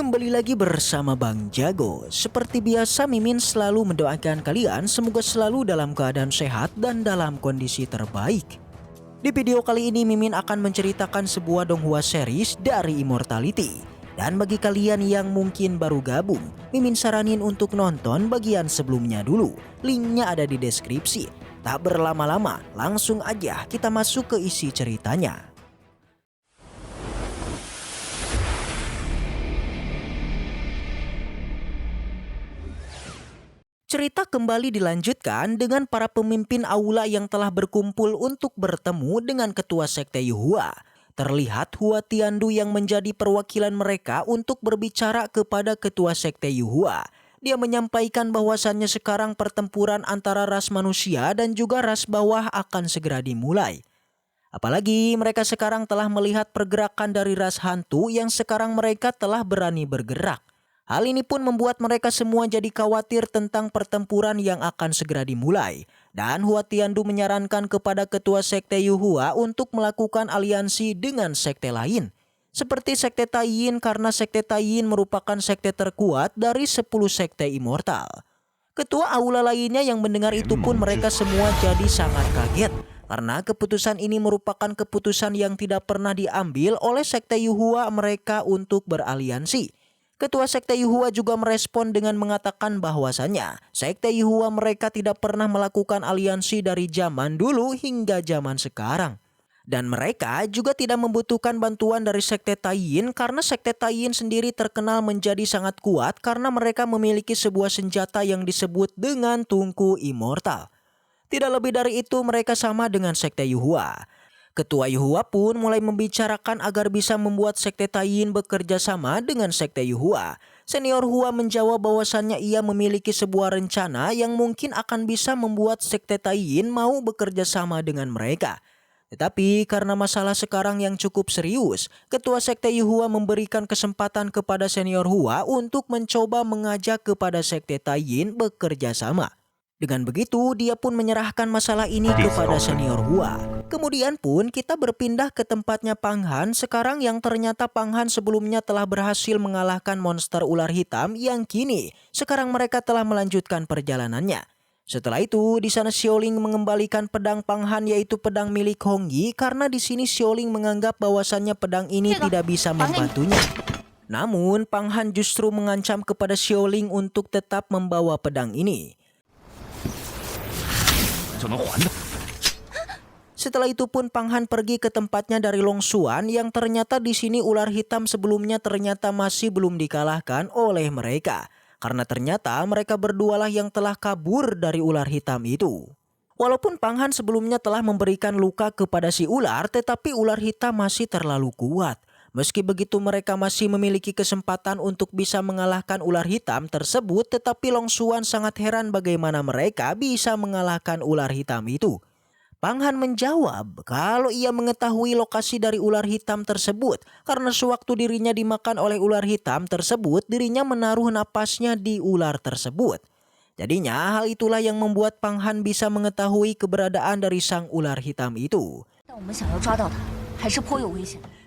Kembali lagi bersama Bang Jago. Seperti biasa Mimin selalu mendoakan kalian semoga selalu dalam keadaan sehat dan dalam kondisi terbaik. Di video kali ini Mimin akan menceritakan sebuah donghua series dari Immortality. Dan bagi kalian yang mungkin baru gabung, Mimin saranin untuk nonton bagian sebelumnya dulu. Linknya ada di deskripsi. Tak berlama-lama, langsung aja kita masuk ke isi ceritanya. Cerita kembali dilanjutkan dengan para pemimpin aula yang telah berkumpul untuk bertemu dengan ketua sekte Yuhua. Terlihat Hua Tiandu yang menjadi perwakilan mereka untuk berbicara kepada ketua sekte Yuhua. Dia menyampaikan bahwasannya sekarang pertempuran antara ras manusia dan juga ras bawah akan segera dimulai. Apalagi mereka sekarang telah melihat pergerakan dari ras hantu yang sekarang mereka telah berani bergerak. Hal ini pun membuat mereka semua jadi khawatir tentang pertempuran yang akan segera dimulai. Dan Hua Tiandu menyarankan kepada ketua sekte Yuhua untuk melakukan aliansi dengan sekte lain. Seperti sekte Taiyin karena sekte Taiyin merupakan sekte terkuat dari 10 sekte immortal. Ketua aula lainnya yang mendengar itu pun mereka semua jadi sangat kaget. Karena keputusan ini merupakan keputusan yang tidak pernah diambil oleh sekte Yuhua mereka untuk beraliansi. Ketua sekte Yuhua juga merespon dengan mengatakan bahwasannya sekte Yuhua mereka tidak pernah melakukan aliansi dari zaman dulu hingga zaman sekarang. Dan mereka juga tidak membutuhkan bantuan dari sekte Taiyin karena sekte Taiyin sendiri terkenal menjadi sangat kuat karena mereka memiliki sebuah senjata yang disebut dengan tungku immortal. Tidak lebih dari itu mereka sama dengan sekte Yuhua. Ketua Yuhua pun mulai membicarakan agar bisa membuat sekte Taiyin bekerja sama dengan sekte Yuhua. Senior Hua menjawab bahwasannya ia memiliki sebuah rencana yang mungkin akan bisa membuat sekte Taiyin mau bekerja sama dengan mereka. Tetapi karena masalah sekarang yang cukup serius, ketua sekte Yuhua memberikan kesempatan kepada senior Hua untuk mencoba mengajak kepada sekte Taiyin bekerja sama. Dengan begitu, dia pun menyerahkan masalah ini kepada senior Hua. Kemudian pun kita berpindah ke tempatnya Pang Han sekarang yang ternyata Pang Han sebelumnya telah berhasil mengalahkan monster ular hitam yang kini sekarang mereka telah melanjutkan perjalanannya. Setelah itu, di sana Xiaoling mengembalikan pedang Pang Han yaitu pedang milik Hongyi karena di sini Xiaoling menganggap bahwasannya pedang ini tidak bisa membantunya. Namun, Pang Han justru mengancam kepada Xiaoling untuk tetap membawa pedang ini. Setelah itu pun Pang Han pergi ke tempatnya dari Long Xuan yang ternyata di sini ular hitam sebelumnya ternyata masih belum dikalahkan oleh mereka. Karena ternyata mereka berdualah yang telah kabur dari ular hitam itu. Walaupun Pang Han sebelumnya telah memberikan luka kepada si ular, tetapi ular hitam masih terlalu kuat. Meski begitu mereka masih memiliki kesempatan untuk bisa mengalahkan ular hitam tersebut, tetapi Long Xuan sangat heran bagaimana mereka bisa mengalahkan ular hitam itu. Pang Han menjawab kalau ia mengetahui lokasi dari ular hitam tersebut karena sewaktu dirinya dimakan oleh ular hitam tersebut, dirinya menaruh napasnya di ular tersebut. Jadinya hal itulah yang membuat Pang Han bisa mengetahui keberadaan dari sang ular hitam itu.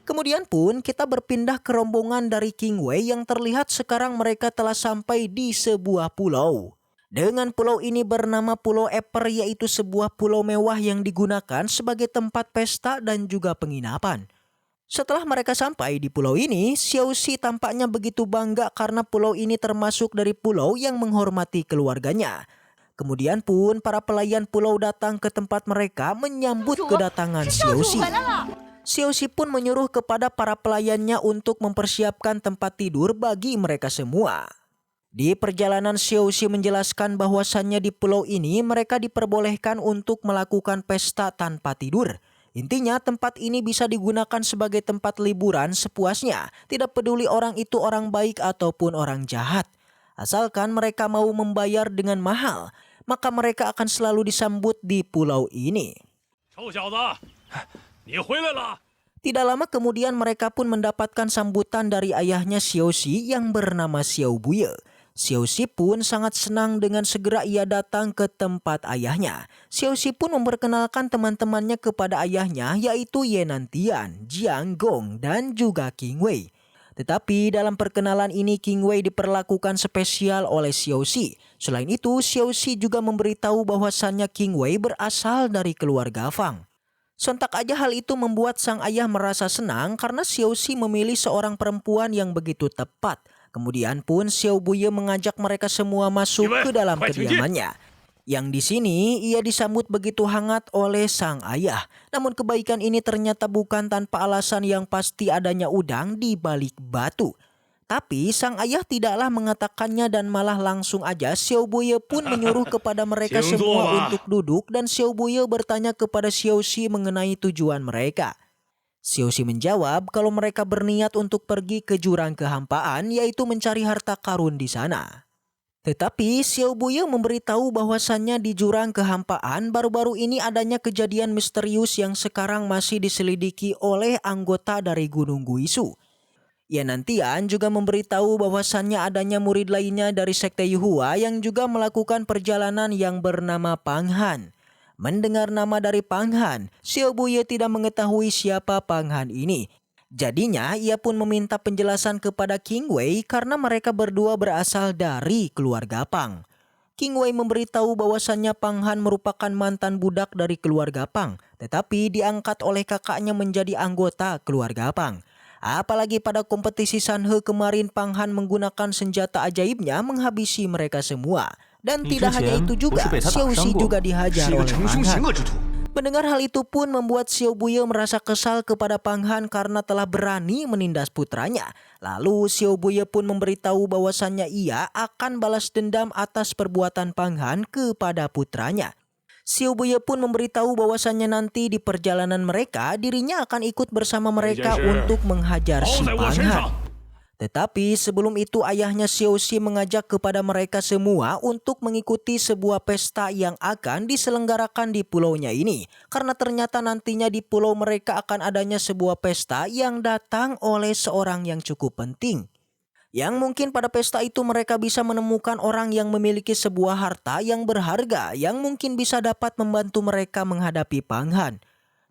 Kemudian pun kita berpindah ke rombongan dari King Wei yang terlihat sekarang mereka telah sampai di sebuah pulau. Dengan pulau ini bernama Pulau Eper yaitu sebuah pulau mewah yang digunakan sebagai tempat pesta dan juga penginapan. Setelah mereka sampai di pulau ini, Xiao Xi tampaknya begitu bangga karena pulau ini termasuk dari pulau yang menghormati keluarganya. Kemudian pun para pelayan pulau datang ke tempat mereka menyambut kedatangan Xiao Xi. Xiao Xi pun menyuruh kepada para pelayannya untuk mempersiapkan tempat tidur bagi mereka semua. Di perjalanan Xiao Xi menjelaskan bahwasannya di pulau ini mereka diperbolehkan untuk melakukan pesta tanpa tidur. Intinya tempat ini bisa digunakan sebagai tempat liburan sepuasnya, tidak peduli orang itu orang baik ataupun orang jahat. Asalkan mereka mau membayar dengan mahal, maka mereka akan selalu disambut di pulau ini. Tidak lama kemudian mereka pun mendapatkan sambutan dari ayahnya Xiao Xi yang bernama Xiao Buye. Xiao Xi pun sangat senang dengan segera ia datang ke tempat ayahnya. Xiao Xi pun memperkenalkan teman-temannya kepada ayahnya yaitu Ye Nantian, Jiang Gong dan juga King Wei. Tetapi dalam perkenalan ini King Wei diperlakukan spesial oleh Xiao Xi. Selain itu, Xiao Xi juga memberitahu bahwasannya King Wei berasal dari keluarga Fang. Sontak aja hal itu membuat sang ayah merasa senang karena Xiao Xi memilih seorang perempuan yang begitu tepat. Kemudian pun Xiao Buye mengajak mereka semua masuk ke dalam kediamannya. Yang di sini ia disambut begitu hangat oleh sang ayah. Namun kebaikan ini ternyata bukan tanpa alasan yang pasti adanya udang di balik batu. Tapi sang ayah tidaklah mengatakannya dan malah langsung aja Xiao Buye pun menyuruh kepada mereka semua untuk duduk dan Xiao Buye bertanya kepada Xiao Xi mengenai tujuan mereka. Xiao Xi menjawab kalau mereka berniat untuk pergi ke jurang kehampaan yaitu mencari harta karun di sana. Tetapi Xiao Buye memberitahu bahwasannya di jurang kehampaan baru-baru ini adanya kejadian misterius yang sekarang masih diselidiki oleh anggota dari Gunung Guisu. Yanantian juga memberitahu bahwasannya adanya murid lainnya dari sekte Yuhua yang juga melakukan perjalanan yang bernama Pang Han. Mendengar nama dari Pang Han, Xiao Buye tidak mengetahui siapa Pang Han ini. Jadinya ia pun meminta penjelasan kepada King Wei karena mereka berdua berasal dari keluarga Pang. King Wei memberitahu bahwasannya Pang Han merupakan mantan budak dari keluarga Pang, tetapi diangkat oleh kakaknya menjadi anggota keluarga Pang. Apalagi pada kompetisi Sanhe kemarin Pang Han menggunakan senjata ajaibnya menghabisi mereka semua. Dan tidak hanya itu juga, Xiao Xi juga dihajar oleh Pang Han. Mendengar hal itu pun membuat Xiao Buye merasa kesal kepada Pang Han karena telah berani menindas putranya. Lalu Xiao Buye pun memberitahu bahwasannya ia akan balas dendam atas perbuatan Pang Han kepada putranya. Xiao Buye pun memberitahu bahwasannya nanti di perjalanan mereka dirinya akan ikut bersama mereka untuk menghajar si Pang Han. Tetapi sebelum itu ayahnya Xiao Xi mengajak kepada mereka semua untuk mengikuti sebuah pesta yang akan diselenggarakan di pulaunya ini. Karena ternyata nantinya di pulau mereka akan adanya sebuah pesta yang datang oleh seorang yang cukup penting. Yang mungkin pada pesta itu mereka bisa menemukan orang yang memiliki sebuah harta yang berharga yang mungkin bisa dapat membantu mereka menghadapi Pang Han.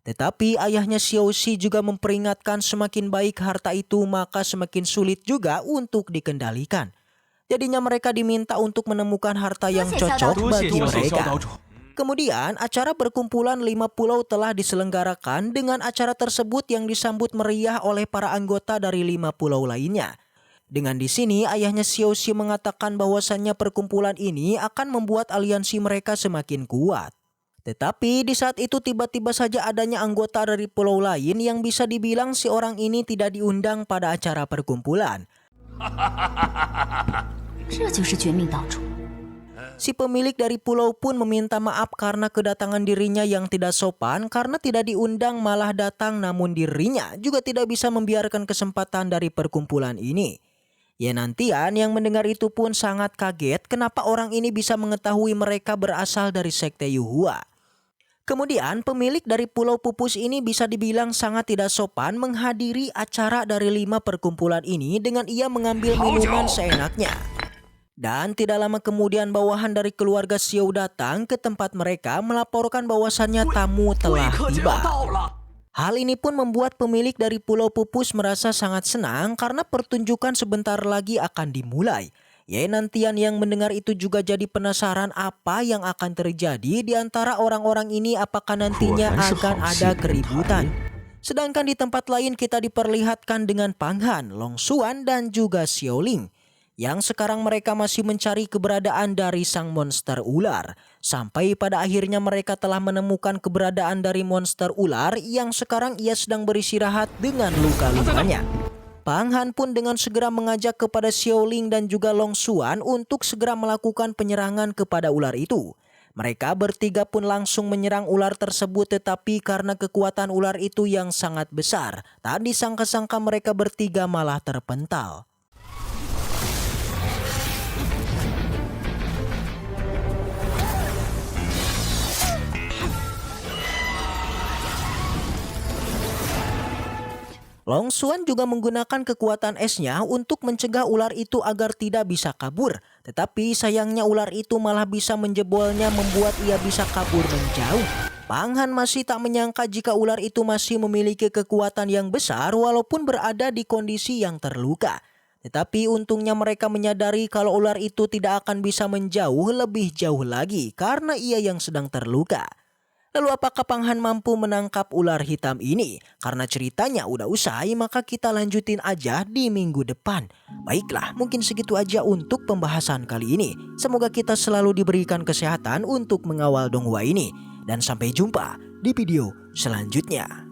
Tetapi ayahnya Xiao Xi juga memperingatkan semakin baik harta itu maka semakin sulit juga untuk dikendalikan. Jadinya mereka diminta untuk menemukan harta yang cocok bagi mereka. Kemudian acara berkumpulan 5 pulau telah diselenggarakan dengan acara tersebut yang disambut meriah oleh para anggota dari 5 pulau lainnya. Dengan di sini ayahnya Xiao Xi mengatakan bahwasannya perkumpulan ini akan membuat aliansi mereka semakin kuat. Tetapi di saat itu tiba-tiba saja adanya anggota dari pulau lain yang bisa dibilang si orang ini tidak diundang pada acara perkumpulan. Si pemilik dari pulau pun meminta maaf karena kedatangan dirinya yang tidak sopan karena tidak diundang malah datang namun dirinya juga tidak bisa membiarkan kesempatan dari perkumpulan ini. Yanantian yang mendengar itu pun sangat kaget kenapa orang ini bisa mengetahui mereka berasal dari sekte Yuhua. Kemudian pemilik dari Pulau Pupus ini bisa dibilang sangat tidak sopan menghadiri acara dari 5 perkumpulan ini dengan ia mengambil minuman seenaknya. Dan tidak lama kemudian bawahan dari keluarga Xiao datang ke tempat mereka melaporkan bahwasannya tamu telah tiba. Hal ini pun membuat pemilik dari Pulau Pupus merasa sangat senang karena pertunjukan sebentar lagi akan dimulai. Yanantian yang mendengar itu juga jadi penasaran apa yang akan terjadi di antara orang-orang ini, apakah nantinya akan ada keributan. Sedangkan di tempat lain kita diperlihatkan dengan Pang Han, Long Xuan dan juga Xiao Ling. Yang sekarang mereka masih mencari keberadaan dari sang monster ular. Sampai pada akhirnya mereka telah menemukan keberadaan dari monster ular yang sekarang ia sedang beristirahat dengan luka-lukanya. Pang Han pun dengan segera mengajak kepada Xiao Ling dan juga Long Xuan untuk segera melakukan penyerangan kepada ular itu. Mereka bertiga pun langsung menyerang ular tersebut tetapi karena kekuatan ular itu yang sangat besar, tak disangka-sangka mereka bertiga malah terpental. Long Xuan juga menggunakan kekuatan esnya untuk mencegah ular itu agar tidak bisa kabur. Tetapi sayangnya ular itu malah bisa menjebolnya membuat ia bisa kabur menjauh. Pang Han masih tak menyangka jika ular itu masih memiliki kekuatan yang besar walaupun berada di kondisi yang terluka. Tetapi untungnya mereka menyadari kalau ular itu tidak akan bisa menjauh lebih jauh lagi karena ia yang sedang terluka. Lalu apakah Pang Han mampu menangkap ular hitam ini? Karena ceritanya udah usai, maka kita lanjutin aja di minggu depan. Baiklah, mungkin segitu aja untuk pembahasan kali ini. Semoga kita selalu diberikan kesehatan untuk mengawal Donghua ini. Dan sampai jumpa di video selanjutnya.